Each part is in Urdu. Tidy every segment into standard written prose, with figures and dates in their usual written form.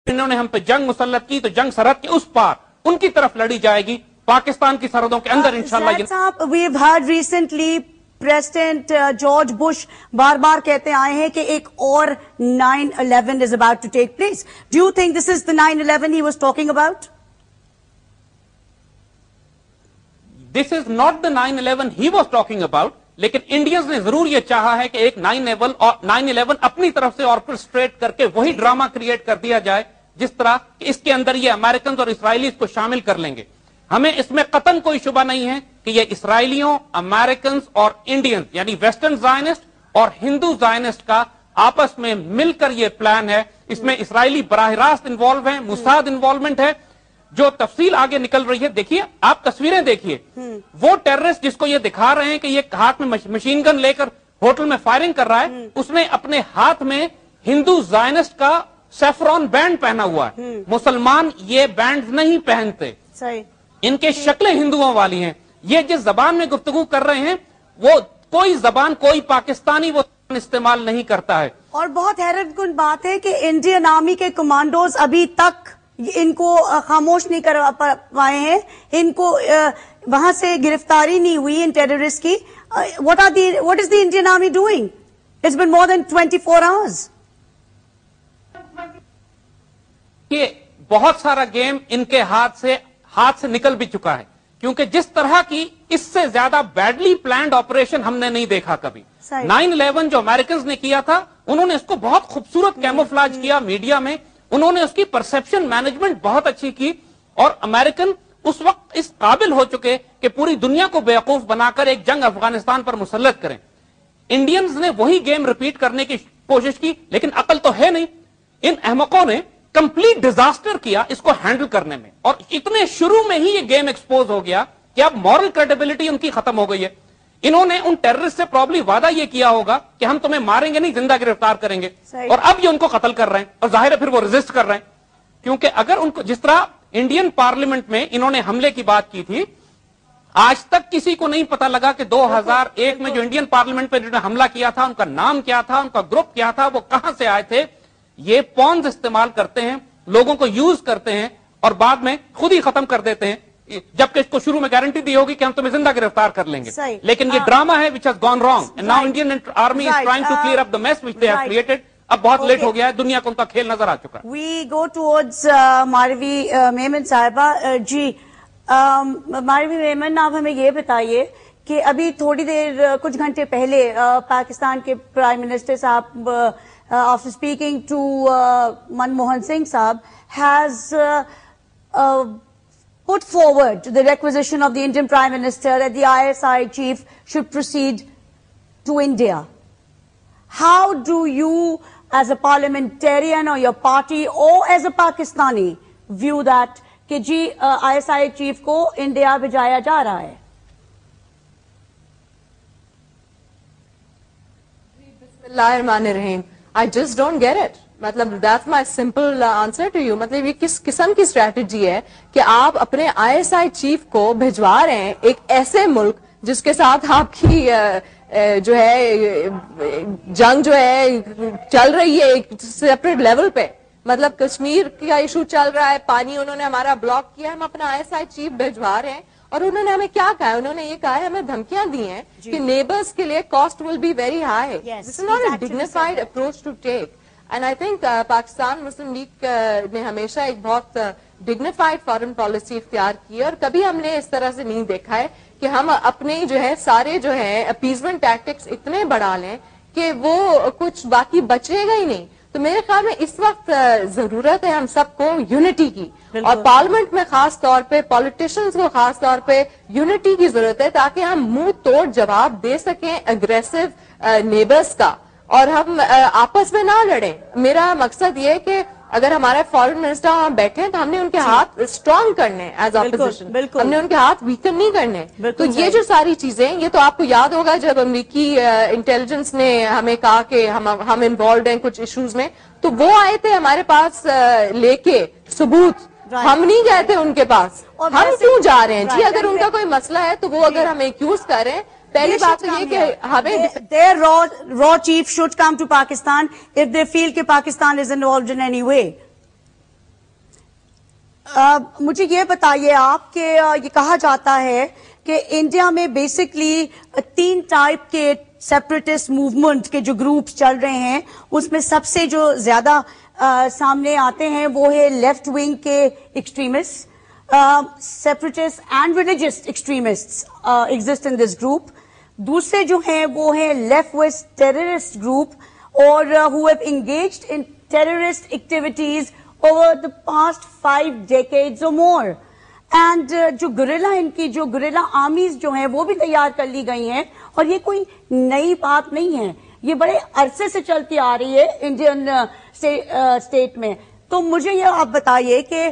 انہوں نے ہم پہ جنگ مسلط کی تو جنگ سرحد کے اس پار ان کی طرف لڑی جائے گی, پاکستان کی سرحدوں کے اندر انشاءاللہ. we have heard recently President George Bush بار بار کہتے آئے ہیں کہ ایک اور 9/11 is about to take place. Do you think this is the 9/11 he was talking about? This is not the 9/11 he was talking about. لیکن انڈینز نے ضرور یہ چاہا ہے کہ ایک 9/11 اپنی طرف سے آرکسٹریٹ کر کے وہی ڈراما کریٹ کر دیا جائے جس طرح کہ اس کے اندر یہ امریکنز اور اسرائیلیز کو شامل کر لیں گے. ہمیں اس میں قطعاً کوئی شبہ نہیں ہے کہ یہ اسرائیلیوں, امریکنز اور انڈینز یعنی ویسٹرن زائنسٹ اور ہندو زائنسٹ کا آپس میں مل کر یہ پلان ہے. اس میں اسرائیلی براہ راست انوالو ہیں, موساد انوالومنٹ ہے. جو تفصیل آگے نکل رہی ہے, دیکھیے آپ تصویریں دیکھیے, وہ ٹیررسٹ جس کو یہ دکھا رہے ہیں کہ یہ ہاتھ میں مشین گن لے کر ہوٹل میں فائرنگ کر رہا ہے, اس نے اپنے ہاتھ میں ہندو زائنسٹ کا سیفرون بینڈ پہنا ہوا ہے. مسلمان یہ بینڈ نہیں پہنتے, ان کے شکلیں ہندوؤں والی ہیں. یہ جس زبان میں گفتگو کر رہے ہیں وہ کوئی زبان کوئی پاکستانی وہ استعمال نہیں کرتا ہے. اور بہت حیرت کن بات ہے کہ انڈین آرمی کے کمانڈوز ابھی تک ان کو خاموش نہیں کر پائے ہیں, ان کو وہاں سے گرفتاری نہیں ہوئی ان ٹیررسٹ کی. what is the Indian Army doing? It's been more than 24 hours. یہ بہت سارا گیم ان کے ہاتھ سے نکل بھی چکا ہے, کیونکہ جس طرح کی اس سے زیادہ بیڈلی پلانڈ آپریشن ہم نے نہیں دیکھا کبھی. 9/11 جو امریکنز نے کیا تھا, انہوں نے اس کو بہت خوبصورت کیموفلاج کیا میڈیا میں, انہوں نے اس کی پرسپشن مینجمنٹ بہت اچھی کی, اور امریکن اس وقت اس قابل ہو چکے کہ پوری دنیا کو بیوقوف بنا کر ایک جنگ افغانستان پر مسلط کریں. انڈینز نے وہی گیم ریپیٹ کرنے کی کوشش کی, لیکن عقل تو ہے نہیں. ان احمقوں نے کمپلیٹ ڈیزاسٹر کیا اس کو ہینڈل کرنے میں, اور اتنے شروع میں ہی یہ گیم ایکسپوز ہو گیا کہ اب مورل کریڈیبلٹی ان کی ختم ہو گئی ہے. انہوں نے ان ٹیررسٹ سے پرابلی وعدہ یہ کیا ہوگا کہ ہم تمہیں ماریں گے نہیں, زندہ گرفتار کریں گے, اور اب یہ ان کو قتل کر رہے ہیں, اور ظاہر ہے پھر وہ ریزسٹ کر رہے ہیں. کیونکہ اگر ان کو جس طرح انڈین پارلیمنٹ میں انہوں نے حملے کی بات کی تھی, آج تک کسی کو نہیں پتا لگا کہ 2001 میں جو انڈین پارلیمنٹ پہ جنہوں نے حملہ کیا تھا ان کا نام کیا تھا, ان کا گروپ کیا تھا, وہ کہاں سے آئے تھے. یہ پونز استعمال کرتے ہیں, لوگوں کو یوز کرتے ہیں اور بعد میں خود ہی ختم کر دیتے ہیں, جبکہ اس کو شروع میں گارنٹی دی ہوگی کہ ہم تمہیں زندہ گرفتار کر لیں گے. لیکن یہ ڈراما ہے which has gone wrong, and now Indian Army is trying to clear up the mess which they have created. اب بہت لیٹ ہو گیا ہے, دنیا کو ان کا کھیل نظر آ چکا ہے. We go towards Marvi Memon صاحبہ. جی ماروی میمن, آپ ہمیں یہ بتائیے کہ ابھی تھوڑی دیر کچھ گھنٹے پہلے پاکستان کے پرائم منسٹر صاحب after speaking to Manmohan Singh Saab has put forward the requisition of the Indian Prime Minister that the ISI chief should proceed to India. How do you as a parliamentarian or your party or as a Pakistani view that کہ جی ISI chief کو انڈیا بھیجایا جا رہا ہے؟ بسم اللہ الرحمن الرحیم. I just don't get it. مطلب that's my simple answer to you. مطلب یہ کس قسم کی اسٹریٹجی ہے کہ آپ اپنے ISI چیف کو بھجوا رہے ہیں ایک ایسے ملک جس کے ساتھ آپ کی جو ہے جنگ جو ہے چل رہی ہے ایک سیپریٹ لیول پہ. مطلب کشمیر کا ایشو چل رہا ہے, پانی انہوں نے ہمارا بلاک کیا, ہم اپنا ISI چیف بھجوا رہے ہیں. اور انہوں نے ہمیں کیا کہا ہے؟ انہوں نے یہ کہا ہے, ہمیں دھمکیاں دی ہیں کہ نیبرز کے لیے cost will be very high. This is not a dignified approach to take. And I think Pakistan Muslim League نے ہمیشہ ایک بہت ڈگنیفائڈ فارن پالیسی اختیار کی ہے, اور کبھی ہم نے اس طرح سے نہیں دیکھا ہے کہ ہم اپنے جو ہے سارے جو ہے اپیزمنٹ ٹیکٹکس اتنے بڑھا لیں کہ وہ کچھ باقی بچے گا ہی نہیں. تو میرے خیال میں اس وقت ضرورت ہے ہم سب کو یونٹی کی, اور پارلیمنٹ میں خاص طور پہ پالیٹیشنز کو خاص طور پہ یونٹی کی ضرورت ہے, تاکہ ہم منہ توڑ جواب دے سکیں اگریسو نیبرز کا, اور ہم آپس میں نہ لڑیں. میرا مقصد یہ ہے کہ اگر ہمارے فارن منسٹر وہاں بیٹھے ہیں تو ہم نے ان کے ہاتھ اسٹرانگ کرنے ایز اپوزیشن, ہم نے ان کے ہاتھ ویکن نہیں کرنے. تو یہ جو ساری چیزیں, یہ تو آپ کو یاد ہوگا جب امریکی انٹیلیجنس نے ہمیں کہا کہ ہم انوالوڈ ہیں کچھ ایشوز میں, تو وہ آئے تھے ہمارے پاس لے کے ثبوت, ہم نہیں گئے تھے ان کے پاس. ہم کیوں جا رہے ہیں جی؟ اگر ان کا کوئی مسئلہ ہے تو وہ اگر ہمیں ایکیوز کر رہے ہیں, پہلی بات تو یہ کہ ہمیں their raw chief should come to Pakistan if they feel کہ Pakistan is involved in any way. مجھے یہ بتائیے آپ کہ یہ کہا جاتا ہے کہ انڈیا میں بیسکلی 3 ٹائپ کے سیپریٹسٹ موومنٹ کے جو گروپس چل رہے ہیں اس میں سب سے جو زیادہ سامنے آتے ہیں وہ ہے لیفٹ ونگ کے extremist separatist and religious extremist exist in this group. دوسرے جو ہیں وہ ہیں لیفٹ وسٹ ٹیررسٹ گروپ اور who have engaged in terrorist activities over the past 5 decades or more. And جو گریلا ان کی جو گریلا آرمیز جو ہیں وہ بھی تیار کر لی گئی ہیں اور یہ کوئی نئی بات نہیں ہے, یہ بڑے عرصے سے چلتی آ رہی ہے انڈین اسٹیٹ میں. تو مجھے یہ آپ بتائیے کہ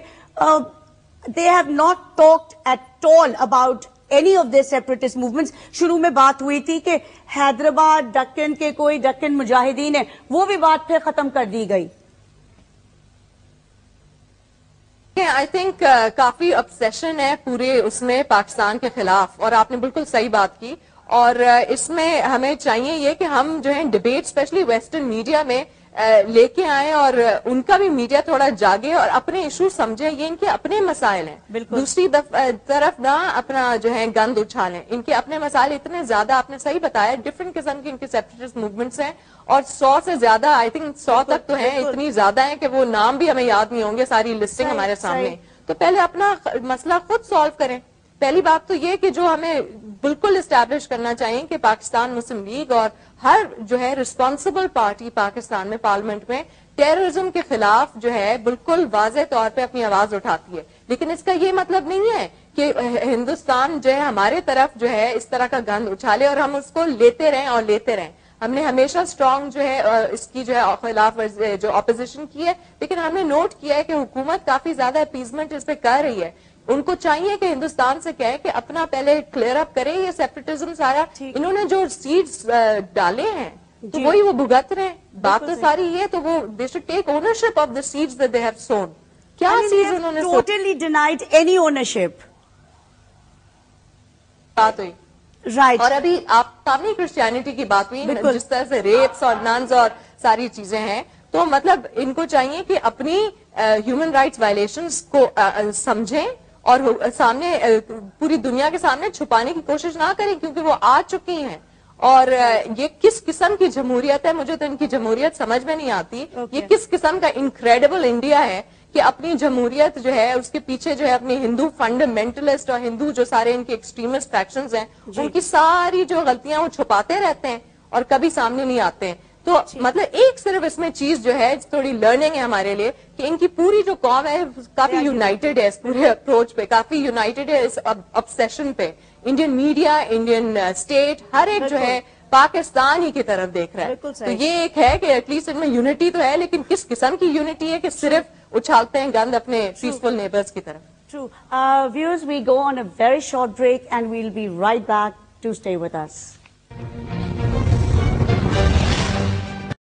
they have not talked at all about any of their separatist movements. شروع میں بات ہوئی تھی کہ حیدرآباد ڈکن کے کوئی ڈکن مجاہدین ہیں, وہ بھی بات پھر ختم کر دی گئی. آئی تھنک کافی obsession ہے پورے اس میں پاکستان کے خلاف, اور آپ نے بالکل صحیح بات کی. اور اس میں ہمیں چاہیے یہ کہ ہم جو ہے ڈبیٹ اسپیشلی ویسٹرن میڈیا میں لے کے آئیں اور ان کا بھی میڈیا تھوڑا جاگے اور اپنے ایشو سمجھے. یہ ان کے اپنے مسائل ہیں, دوسری طرف نہ اپنا جو ہے گند اچھالیں. ان کے اپنے مسائل اتنے زیادہ, آپ نے صحیح بتایا, ڈفرنٹ قسم کے ان کے سیپریٹسٹ موومنٹس ہیں اور 100 سے زیادہ, آئی تھنک 100 تک تو ہیں, اتنی زیادہ ہیں کہ وہ نام بھی ہمیں یاد نہیں ہوں گے, ساری لسٹنگ ہمارے سامنے. تو پہلے اپنا مسئلہ خود سالو کریں. پہلی بات تو یہ کہ جو ہمیں بالکل اسٹیبلش کرنا چاہیے کہ پاکستان مسلم لیگ اور ہر جو ہے رسپانسبل پارٹی پاکستان میں پارلیمنٹ میں ٹیررزم کے خلاف جو ہے بالکل واضح طور پہ اپنی آواز اٹھاتی ہے. لیکن اس کا یہ مطلب نہیں ہے کہ ہندوستان جو ہے ہمارے طرف جو ہے اس طرح کا گند اچھالے اور ہم اس کو لیتے رہیں اور لیتے رہیں. ہم نے ہمیشہ اسٹرانگ جو ہے اس کی جو ہے خلاف جو اپوزیشن کی ہے, لیکن ہم نے نوٹ کیا ہے کہ حکومت کافی زیادہ اپیزمنٹ اس پہ کر رہی ہے. ان کو چاہیے کہ ہندوستان سے کہے کہ اپنا پہلے کلیئر اپ کرے یہ سیپریٹزم سارا. انہوں نے جو سیڈز ڈالے ہیں تو وہی وہ بھگت رہے ہیں. بات تو ساری یہ, تو وہ they should take ownership of the seeds that they have sown. کیا سیڈز انہوں نے totally denied any ownership. بات ہوئی رائٹ. اور ابھی آپ سامنے کرسچینٹی کی بات ہوئی, جس طرح سے ریپس اور ننز اور ساری چیزیں ہیں, تو مطلب ان کو چاہیے کہ اپنی ہیومن رائٹس وائلیشنز کو سمجھیں اور سامنے پوری دنیا کے سامنے چھپانے کی کوشش نہ کریں, کیونکہ وہ آ چکی ہیں. اور یہ کس قسم کی جمہوریت ہے, مجھے تو ان کی جمہوریت سمجھ میں نہیں آتی. یہ کس قسم کا انکریڈیبل انڈیا ہے کہ اپنی جمہوریت جو ہے اس کے پیچھے جو ہے اپنی ہندو فنڈامنٹلسٹ اور ہندو جو سارے ان کے ایکسٹریمسٹ فیکشنز ہیں ان کی ساری جو غلطیاں وہ چھپاتے رہتے ہیں اور کبھی سامنے نہیں آتے ہیں. تو مطلب ایک صرف اس میں چیز جو ہے تھوڑی لرننگ ہے ہمارے لیے کہ ان کی پوری جو قوم ہے کافی یونائٹڈ ہے اس پورے اپروچ پہ, کافی یونائٹڈ ہے اس obsession پہ. انڈین میڈیا, انڈین اسٹیٹ, ہر ایک جو ہے پاکستان ہی کی طرف دیکھ رہا ہے. تو یہ ایک ہے کہ ایٹ لیسٹ ان میں یونٹی تو ہے, لیکن کس قسم کی یونٹی ہے کہ صرف اچھالتے ہیں گند اپنے پیسفل نیبرز کی طرف. True. Viewers, we go on a very short break and we'll be right back to stay with us.